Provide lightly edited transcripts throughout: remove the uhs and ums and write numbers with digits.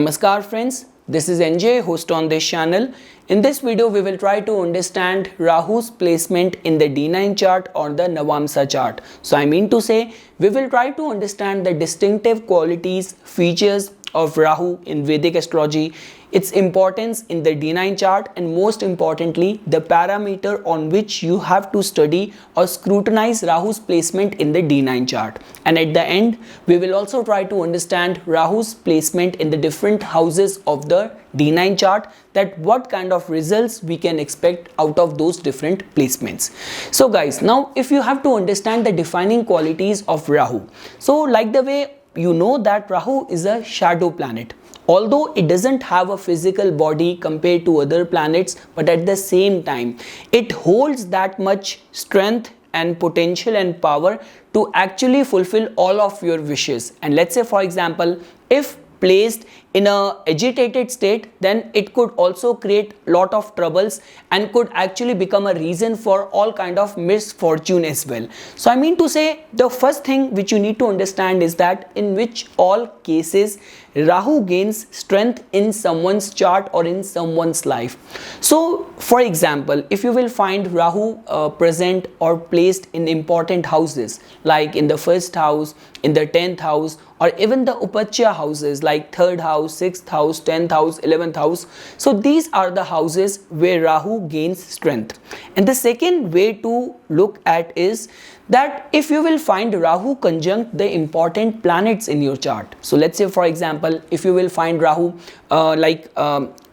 Namaskar friends, this is NJ, host on this channel. In this video, we will try to understand Rahu's placement in the D9 chart or the Navamsa chart. So I mean to say, we will try to understand the distinctive qualities, features of Rahu in Vedic astrology, its importance in the D9 chart, and most importantly, the parameter on which you have to study or scrutinize Rahu's placement in the D9 chart. And at the end, we will also try to understand Rahu's placement in the different houses of the D9 chart, that what kind of results we can expect out of those different placements. So guys, now if you have to understand the defining qualities of Rahu, so like the way you know that Rahu is a shadow planet. Although it doesn't have a physical body compared to other planets, but at the same time, it holds that much strength and potential and power to actually fulfill all of your wishes. And let's say, for example, if placed in a agitated state, then it could also create lot of troubles and could actually become a reason for all kind of misfortune as well. So I mean to say, the first thing which you need to understand is that in which all cases Rahu gains strength in someone's chart or in someone's life. So for example, if you will find Rahu present or placed in important houses like in the first house, in the 10th house, or even the Upachya houses like 3rd house, 6th house, 10th house, 11th house. So these are the houses where Rahu gains strength. And the second way to look at is that if you will find Rahu conjunct the important planets in your chart. So let's say, for example, if you will find Rahu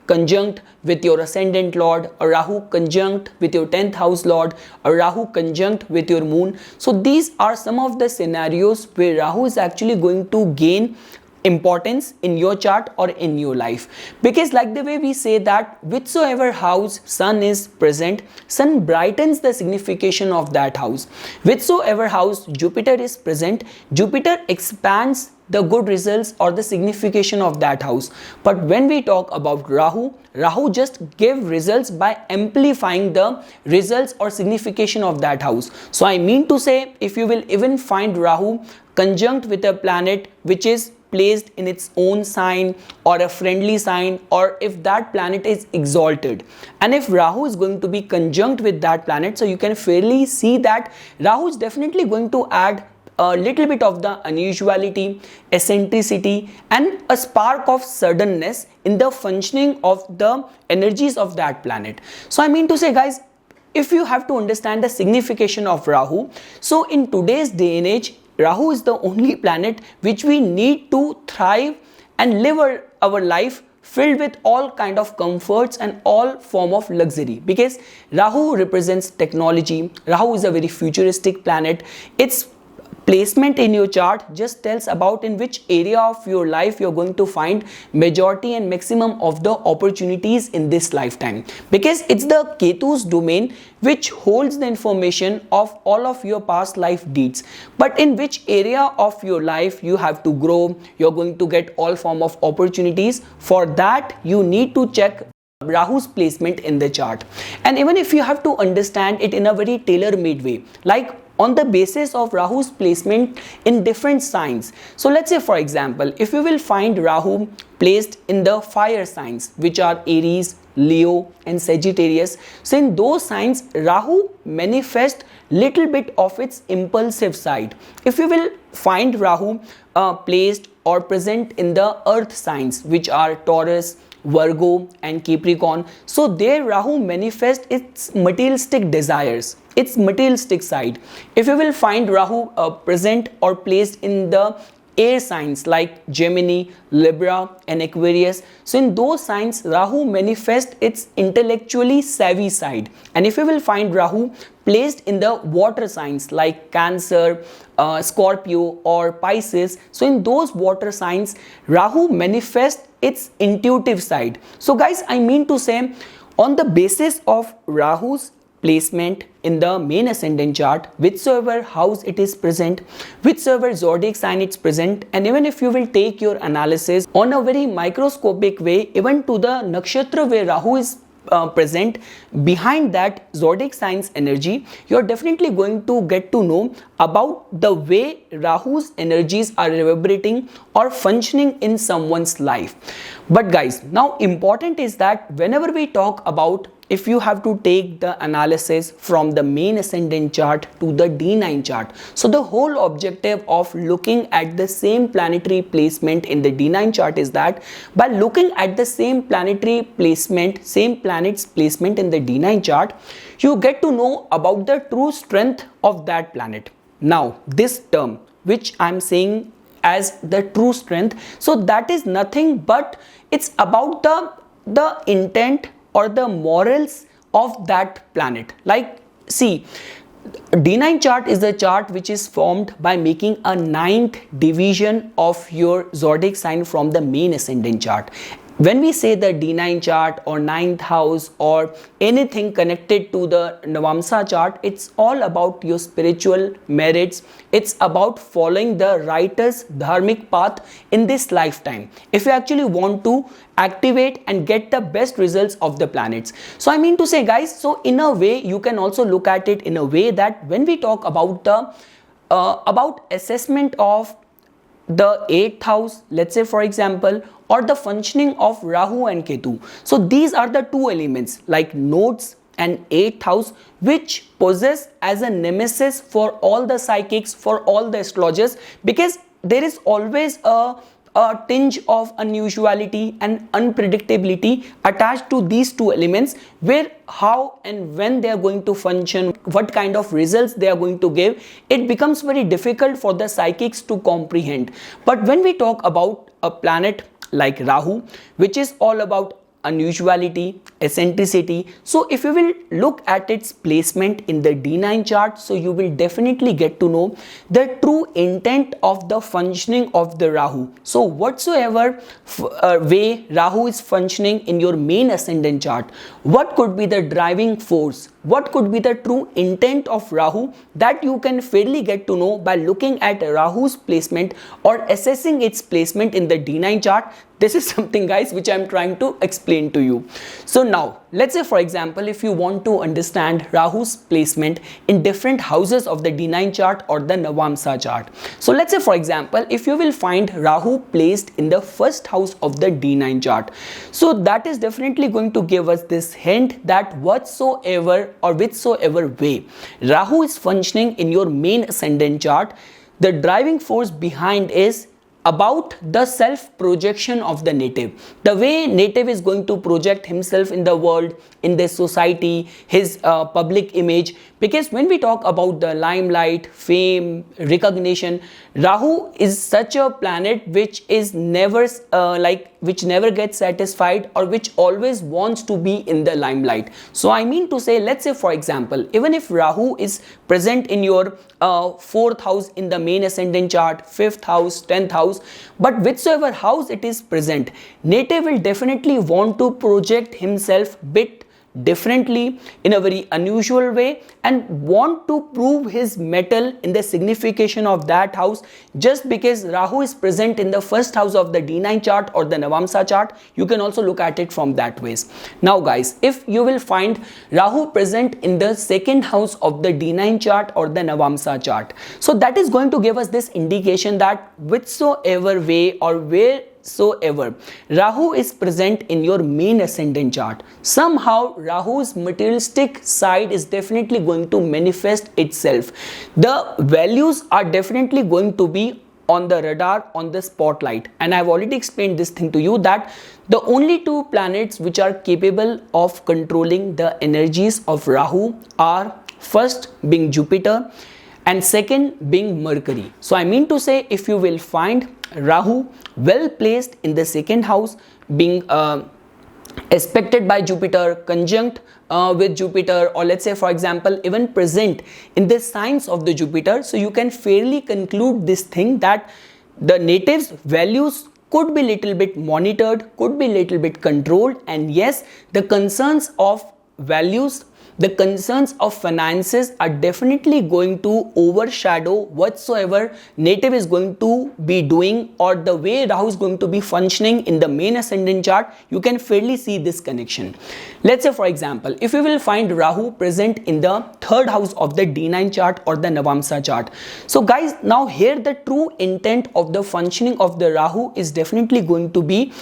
conjunct with your ascendant lord, or Rahu conjunct with your 10th house lord, or Rahu conjunct with your moon. So these are some of the scenarios where Rahu is actually going to gain importance in your chart or in your life, because like the way we say that whichsoever house sun is present, sun brightens the signification of that house. Whichsoever house Jupiter is present, Jupiter expands the good results or the signification of that house. But when we talk about Rahu, Rahu just give results by amplifying the results or signification of that house. So I mean to say, if you will even find Rahu conjunct with a planet which is placed in its own sign or a friendly sign, or if that planet is exalted, and if Rahu is going to be conjunct with that planet, so you can fairly see that Rahu is definitely going to add a little bit of the unusuality, eccentricity, and a spark of suddenness in the functioning of the energies of that planet. So I mean to say, guys, if you have to understand the signification of Rahu, so in today's day and age, Rahu is the only planet which we need to thrive and live our life filled with all kind of comforts and all form of luxury, because Rahu represents technology. Rahu is a very futuristic planet. Its placement in your chart just tells about in which area of your life you're going to find majority and maximum of the opportunities in this lifetime, because it's the Ketu's domain which holds the information of all of your past life deeds. But in which area of your life you have to grow, you're going to get all form of opportunities. For that, you need to check Rahu's placement in the chart. And even if you have to understand it in a very tailor-made way, like on the basis of Rahu's placement in different signs. So let's say, for example, if you will find Rahu placed in the fire signs, which are Aries, Leo, and Sagittarius. So in those signs, Rahu manifests little bit of its impulsive side. If you will find Rahu placed or present in the earth signs, which are Taurus, Virgo, and Capricorn, so there Rahu manifests its materialistic desires, its materialistic side. If you will find Rahu present or placed in the air signs like Gemini, Libra, and Aquarius, so in those signs Rahu manifests its intellectually savvy side. And if you will find Rahu placed in the water signs like Cancer, Scorpio, or Pisces, so in those water signs Rahu manifests its intuitive side. So guys, I mean to say, on the basis of Rahu's placement in the main ascendant chart, whichsoever house it is present, whichsoever zodiac sign it's present, and even if you will take your analysis on a very microscopic way, even to the nakshatra where Rahu is present behind that zodiac signs energy, you're definitely going to get to know about the way Rahu's energies are reverberating or functioning in someone's life. But guys, now important is that whenever we talk about, if you have to take the analysis from the main ascendant chart to the D9 chart, so the whole objective of looking at the same planetary placement in the D9 chart is that by looking at the same planetary placement, same planet's placement in the D9 chart, you get to know about the true strength of that planet. Now this term which I'm saying as the true strength, so that is nothing but it's about the intent or the morals of that planet. Like, see, D9 chart is a chart which is formed by making a 9th division of your zodiac sign from the main ascendant chart. When we say the D9 chart or 9th house or anything connected to the Navamsa chart, it's all about your spiritual merits. It's about following the righteous dharmic path in this lifetime, if you actually want to activate and get the best results of the planets. So I mean to say, guys, so in a way you can also look at it in a way that when we talk about the about assessment of the 8th house, let's say for example, or the functioning of Rahu and Ketu. So these are the two elements like nodes and 8th house, which possess as a nemesis for all the psychics, for all the astrologers, because there is always a tinge of unusuality and unpredictability attached to these two elements, where how and when they are going to function, what kind of results they are going to give, it becomes very difficult for the psychics to comprehend. But when we talk about a planet like Rahu, which is all about unusuality, eccentricity, so if you will look at its placement in the D9 chart, so you will definitely get to know the true intent of the functioning of the Rahu. So whatsoever way Rahu is functioning in your main ascendant chart, what could be the driving force, what could be the true intent of Rahu, that you can fairly get to know by looking at Rahu's placement or assessing its placement in the D9 chart. This is something, guys, which I'm trying to explain to you. So now, let's say for example, if you want to understand Rahu's placement in different houses of the D9 chart or the Navamsa chart. So let's say for example, if you will find Rahu placed in the first house of the D9 chart, so that is definitely going to give us this hint that whatsoever or whichsoever way Rahu is functioning in your main ascendant chart, the driving force behind is about the self projection of the native, the way native is going to project himself in the world, in the society, his public image. Because when we talk about the limelight, fame, recognition, Rahu is such a planet which is never which never gets satisfied, or which always wants to be in the limelight. So I mean to say, let's say for example, even if Rahu is present in your 4th house in the main ascendant chart, 5th house, 10th house, but whichsoever house it is present, native will definitely want to project himself bit differently, in a very unusual way, and want to prove his mettle in the signification of that house. Just because Rahu is present in the first house of the D9 chart or the Navamsa chart, you can also look at it from that ways. Now guys, if you will find Rahu present in the 2nd house of the D9 chart or the Navamsa chart, so that is going to give us this indication that whichsoever way or wheresoever Rahu is present in your main ascendant chart, somehow Rahu's materialistic side is definitely going to manifest itself. The values are definitely going to be on the radar, on the spotlight. And I've already explained this thing to you, that the only two planets which are capable of controlling the energies of Rahu are first being Jupiter and second being Mercury. So I mean to say, if you will find Rahu well placed in the 2nd house, being aspected by Jupiter, conjunct with Jupiter, or let's say for example even present in the signs of the Jupiter, so you can fairly conclude this thing that the natives' values could be little bit monitored, could be little bit controlled, and yes, the concerns of values, the concerns of finances are definitely going to overshadow whatsoever native is going to be doing, or the way Rahu is going to be functioning in the main ascendant chart. You can fairly see this connection. Let's say for example, if you will find Rahu present in the third house of the D9 chart or the Navamsa chart. So guys, now here the true intent of the functioning of the Rahu is definitely going to be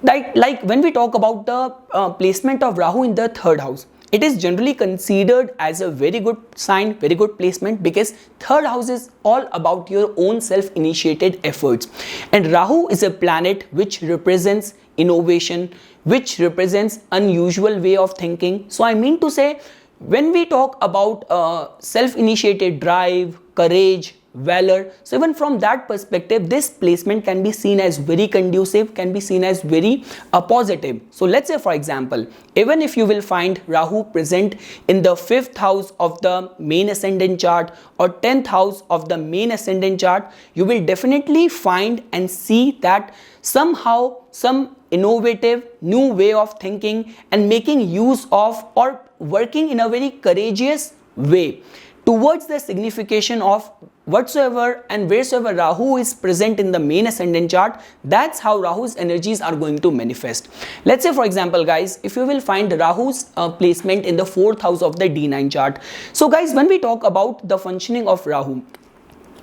like when we talk about the placement of Rahu in the third house, it is generally considered as a very good sign, very good placement, because third house is all about your own self-initiated efforts, and Rahu is a planet which represents innovation, which represents unusual way of thinking. So I mean to say, when we talk about self-initiated drive, courage, valor, so even from that perspective, this placement can be seen as very conducive, can be seen as very positive. So let's say for example, even if you will find Rahu present in the 5th house of the main ascendant chart or 10th house of the main ascendant chart, you will definitely find and see that somehow some innovative new way of thinking and making use of or working in a very courageous way towards the signification of whatsoever and wheresoever Rahu is present in the main ascendant chart. That's how Rahu's energies are going to manifest. Let's say for example guys, if you will find Rahu's placement in the 4th house of the D9 chart. So guys, when we talk about the functioning of Rahu,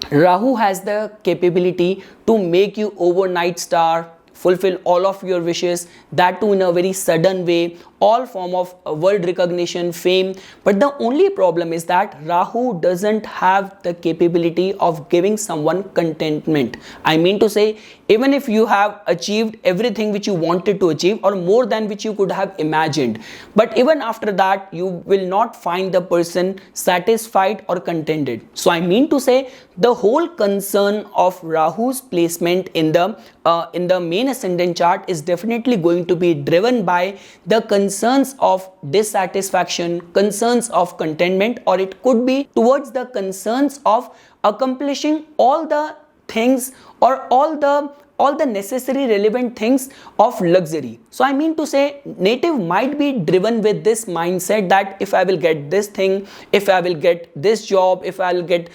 Rahu has the capability to make you overnight star, fulfill all of your wishes, that too in a very sudden way, all form of world recognition, fame. But the only problem is that Rahu doesn't have the capability of giving someone contentment. I mean to say, even if you have achieved everything which you wanted to achieve or more than which you could have imagined, but even after that you will not find the person satisfied or contented. So I mean to say, the whole concern of Rahu's placement in the main ascendant chart is definitely going to be driven by the concerns of dissatisfaction, concerns of contentment, or it could be towards the concerns of accomplishing all the things or all the necessary relevant things of luxury. So I mean to say, native might be driven with this mindset that if I will get this thing, if I will get this job, if I will get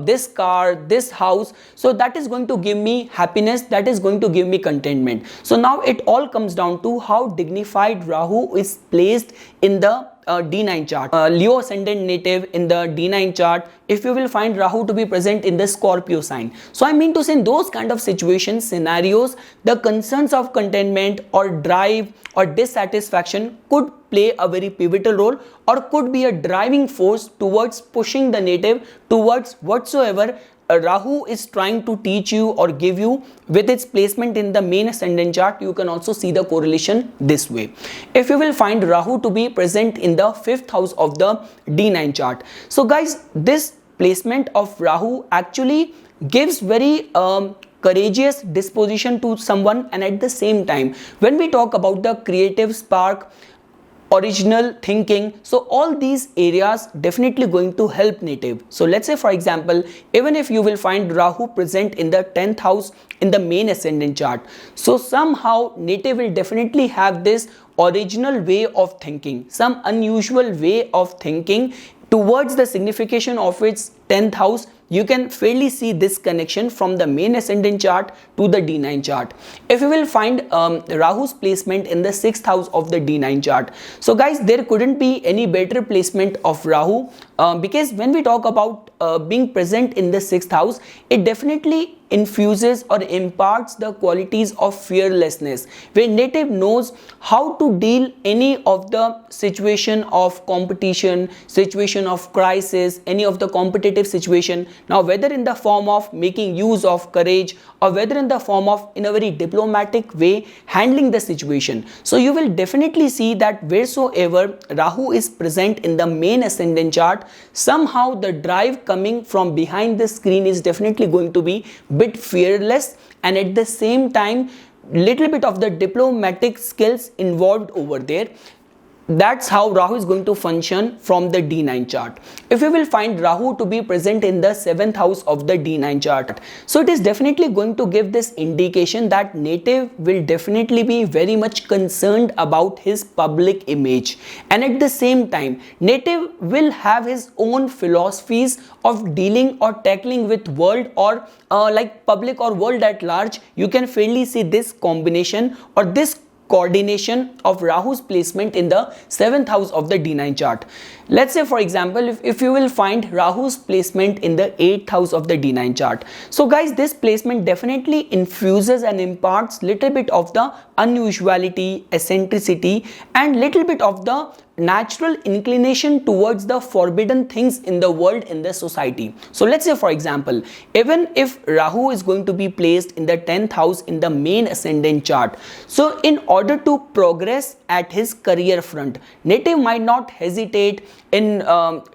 this car, this house, so that is going to give me happiness, that is going to give me contentment. So now it all comes down to how dignified Rahu is placed in the D9 chart. Leo ascendant native in the D9 chart, if you will find Rahu to be present in the Scorpio sign. So I mean to say, in those kind of situations, scenarios, the concerns of contentment or drive or dissatisfaction could play a very pivotal role, or could be a driving force towards pushing the native towards whatsoever Rahu is trying to teach you or give you with its placement in the main ascendant chart. You can also see the correlation this way. If you will find Rahu to be present in the 5th house of the D9 chart. So guys, this placement of Rahu actually gives very courageous disposition to someone, and at the same time, when we talk about the creative spark, original thinking, so all these areas definitely going to help native. So let's say for example, even if you will find Rahu present in the 10th house in the main ascendant chart, so somehow native will definitely have this original way of thinking, some unusual way of thinking towards the signification of its 10th house. You can fairly see this connection from the main ascendant chart to the D9 chart. If you will find Rahu's placement in the 6th house of the D9 chart, so guys, there couldn't be any better placement of Rahu because when we talk about being present in the 6th house, it definitely infuses or imparts the qualities of fearlessness, where native knows how to deal any of the situation of competition, situation of crisis, any of the competitive situation. Now whether in the form of making use of courage, or whether in the form of in a very diplomatic way handling the situation. So you will definitely see that wheresoever Rahu is present in the main ascendant chart, somehow the drive coming from behind the screen is definitely going to be bit fearless, and at the same time little bit of the diplomatic skills involved over there. That's how Rahu is going to function from the D9 chart. If you will find Rahu to be present in the 7th house of the D9 chart, so it is definitely going to give this indication that native will definitely be very much concerned about his public image, and at the same time native will have his own philosophies of dealing or tackling with world or like public or world at large. You can fairly see this combination or this coordination of Rahu's placement in the 7th house of the D9 chart. Let's say for example, if you will find Rahu's placement in the 8th house of the D9 chart. So guys, this placement definitely infuses and imparts little bit of the unusuality, eccentricity, and little bit of the natural inclination towards the forbidden things in the world, in the society. So let's say for example, even if Rahu is going to be placed in the 10th house in the main ascendant chart, so in order to progress at his career front, native might not hesitate in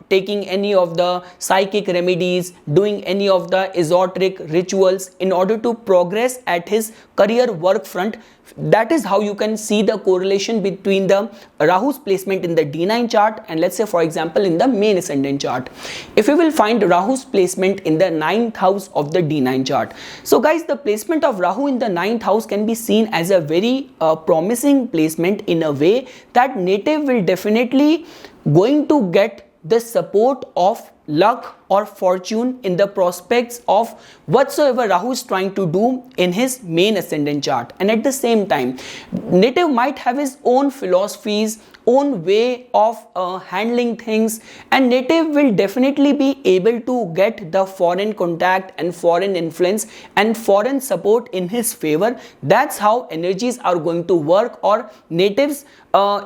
taking any of the psychic remedies, doing any of the esoteric rituals in order to progress at his career work front. That is how you can see the correlation between the Rahu's placement in the D9 chart and let's say for example in the main ascendant chart. If you will find Rahu's placement in the 9th house of the D9 chart. So guys, the placement of Rahu in the 9th house can be seen as a very promising placement in a way that native will definitely going to get the support of luck or fortune in the prospects of whatsoever Rahu is trying to do in his main ascendant chart. And at the same time, native might have his own philosophies, own way of handling things, and native will definitely be able to get the foreign contact and foreign influence and foreign support in his favor. That's how energies are going to work, or natives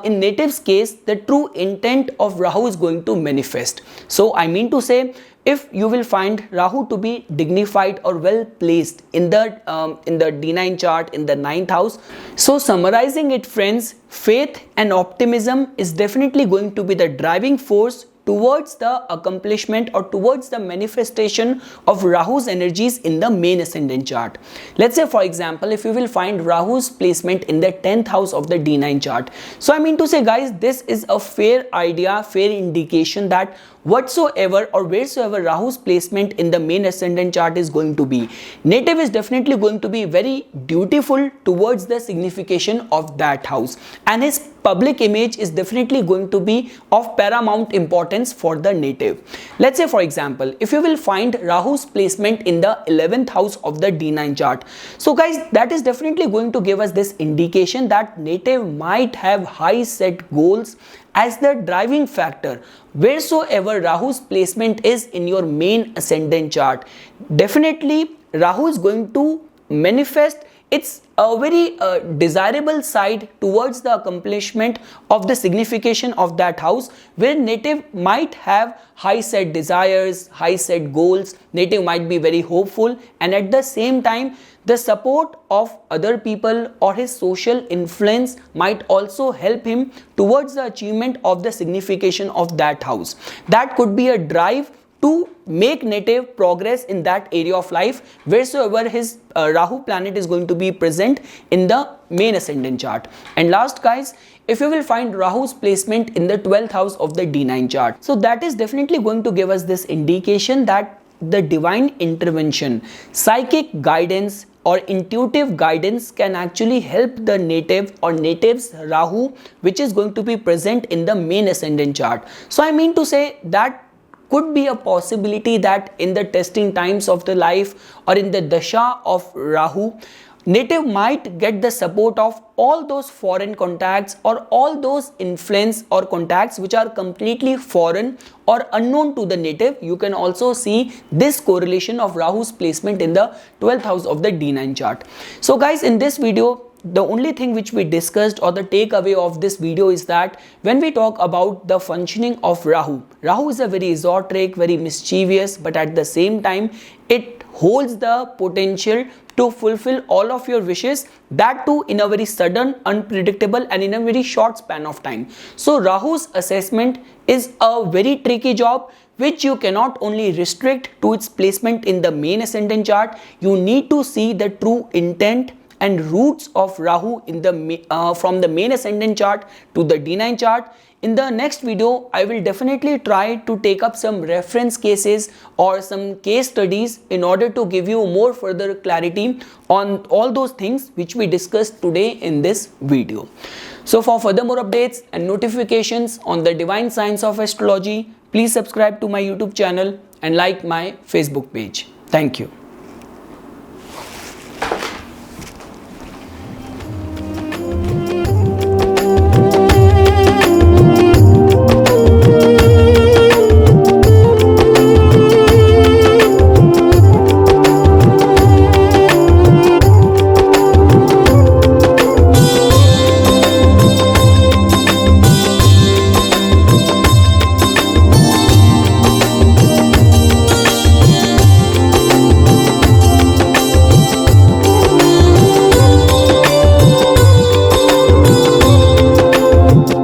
in native's case, the true intent of Rahu is going to manifest. So I mean to say, if you will find Rahu to be dignified or well placed in the D9 chart in the 9th house, so summarizing it friends, faith and optimism is definitely going to be the driving force towards the accomplishment or towards the manifestation of Rahu's energies in the main ascendant chart. Let's say for example, if you will find Rahu's placement in the 10th house of the D9 chart. So I mean to say guys, this is a fair idea, fair indication that whatsoever or wheresoever Rahu's placement in the main ascendant chart is going to be, native is definitely going to be very dutiful towards the signification of that house, and his public image is definitely going to be of paramount importance for the native. Let's say for example, if you will find Rahu's placement in the 11th house of the D9 chart. So guys, that is definitely going to give us this indication that native might have high set goals as the driving factor wheresoever Rahu's placement is in your main ascendant chart. Definitely Rahu is going to manifest its a very desirable side towards the accomplishment of the signification of that house, where native might have high set desires, high set goals. Native might be very hopeful, and at the same time the support of other people or his social influence might also help him towards the achievement of the signification of that house. That could be a drive to make native progress in that area of life wheresoever his Rahu planet is going to be present in the main ascendant chart. And last guys, if you will find Rahu's placement in the 12th house of the D9 chart, so that is definitely going to give us this indication that the divine intervention, psychic guidance or intuitive guidance can actually help the native or native's Rahu, which is going to be present in the main ascendant chart. So I mean to say that could be a possibility that in the testing times of the life or in the dasha of Rahu, native might get the support of all those foreign contacts or all those influence or contacts which are completely foreign or unknown to the native. You can also see this correlation of Rahu's placement in the 12th house of the D9 chart. So guys, in this video, the only thing which we discussed or the takeaway of this video is that when we talk about the functioning of Rahu, Rahu is a very esoteric, very mischievous, but at the same time it holds the potential to fulfill all of your wishes, that too in a very sudden, unpredictable and in a very short span of time. So Rahu's assessment is a very tricky job which you cannot only restrict to its placement in the main ascendant chart. You need to see the true intent and roots of Rahu in the from the main ascendant chart to the D9 chart. In the next video, I will definitely try to take up some reference cases or some case studies in order to give you more further clarity on all those things which we discussed today in this video. So for further more updates and notifications on the divine science of astrology, please subscribe to my YouTube channel and like my Facebook page. Thank you.